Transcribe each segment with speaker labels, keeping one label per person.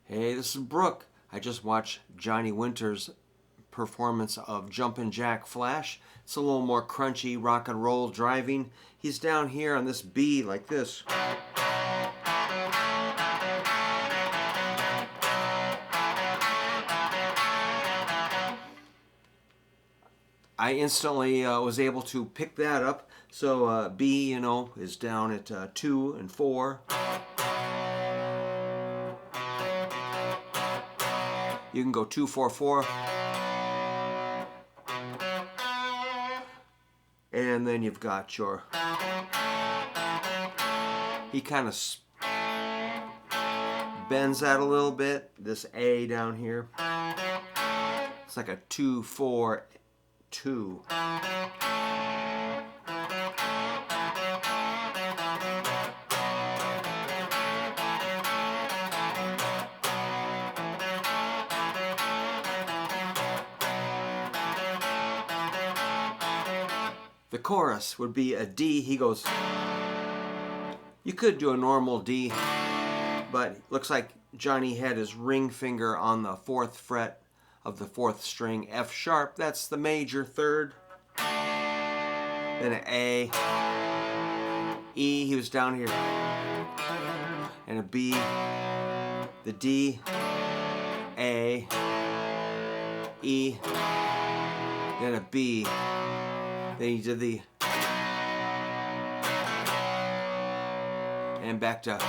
Speaker 1: Hey, this is Brook. I just watched Johnny Winter's performance of Jumpin Jack Flash. It's a little more crunchy rock and roll driving. He's down here on this B like this. I instantly was able to pick that up. So B, is down at 2 and 4. You can go 2, 4, 4. And then you've got your... He kind of bends that a little bit. This A down here. It's like a 2, 4, 2. The chorus would be a D. He goes, you could do a normal D, but looks like Johnny had his ring finger on the 4th fret of the 4th string, F sharp. That's the major 3rd. Then an A, E, he was down here, and a B, the D, A, E, then a B. Then he did the, and back to,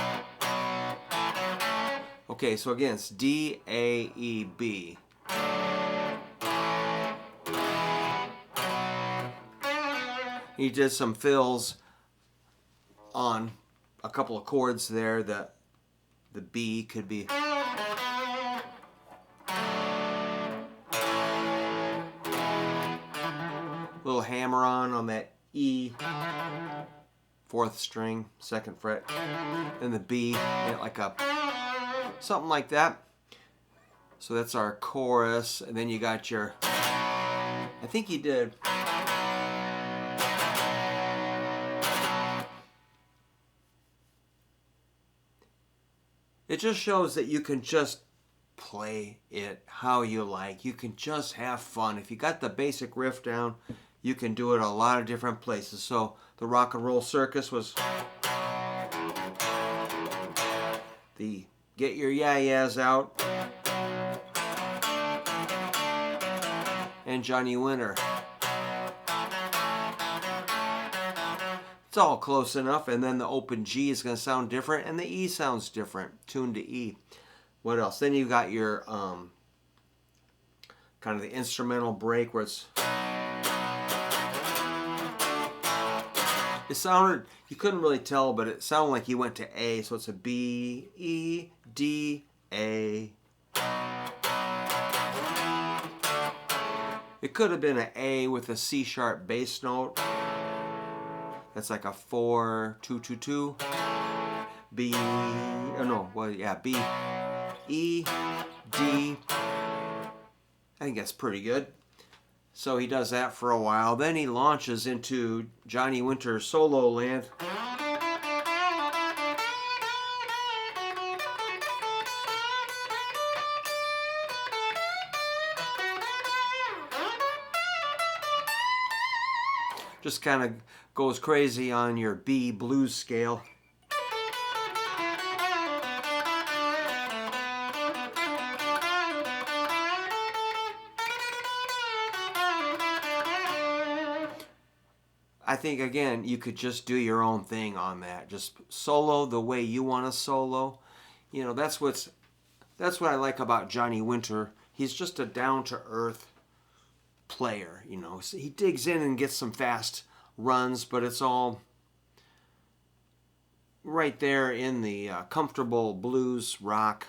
Speaker 1: okay, so again, it's D, A, E, B. He did some fills on a couple of chords there. The B could be, little hammer on that E, 4th string, 2nd fret, and the B, like a something like that. So that's our chorus, and then you got your, I think he did, it just shows that you can just play it how you like. You can just have fun. If you got the basic riff down, you can do it a lot of different places. So the rock and roll circus was the get your yah-yahs out, and Johnny Winter. It's all close enough, and then the open G is going to sound different, and the E sounds different, tuned to E. What else? Then you got your kind of the instrumental break where it sounded, you couldn't really tell, but it sounded like he went to A, so it's a B, E, D, A. It could have been an A with a C sharp bass note. That's like a 4, 2, 2, 2. B, oh no, well, yeah, B, E, D. I think that's pretty good. So he does that for a while. Then he launches into Johnny Winter solo land. Just kind of goes crazy on your B blues scale. I think, again, you could just do your own thing on that. Just solo the way you want to solo. You know, that's what I like about Johnny Winter. He's just a down-to-earth player, you know. So he digs in and gets some fast runs, but it's all right there in the comfortable blues rock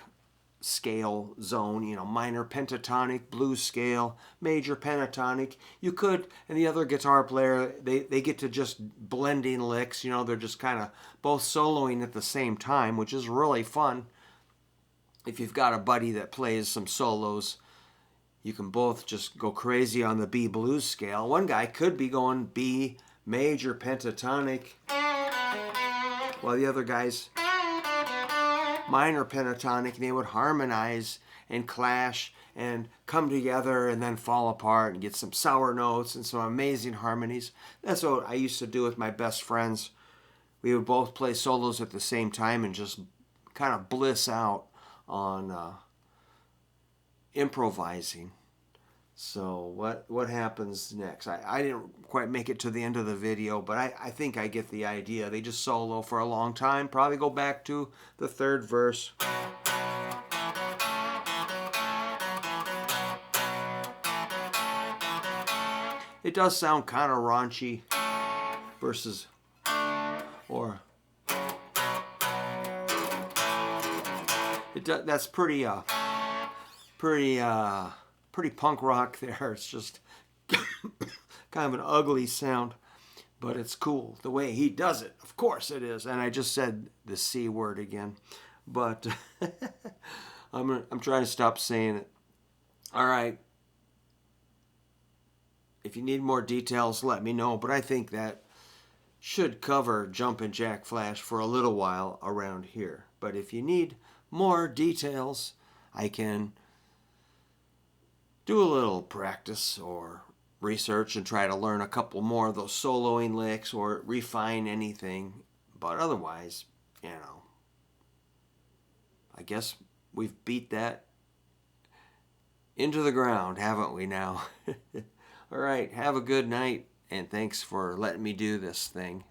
Speaker 1: scale zone, you know, minor pentatonic, blues scale, major pentatonic. You could, and the other guitar player, they get to just blending licks, you know, they're just kind of both soloing at the same time, which is really fun. If you've got a buddy that plays some solos, you can both just go crazy on the B blues scale. One guy could be going B major pentatonic, while the other guy's minor pentatonic, and they would harmonize and clash and come together and then fall apart and get some sour notes and some amazing harmonies. That's what I used to do with my best friends. We would both play solos at the same time and just kind of bliss out on improvising. So what happens next? I didn't quite make it to the end of the video, but I think I get the idea. They just solo for a long time, probably go back to the third verse. It does sound kind of raunchy versus, or that's pretty punk rock there. It's just kind of an ugly sound, but it's cool the way he does it. Of course it is. And I just said the C word again, but I'm trying to stop saying it. All right. If you need more details, let me know. But I think that should cover Jumpin' Jack Flash for a little while around here. But if you need more details, I can do a little practice or research and try to learn a couple more of those soloing licks or refine anything. But otherwise, I guess we've beat that into the ground, haven't we now? All right, have a good night, and thanks for letting me do this thing.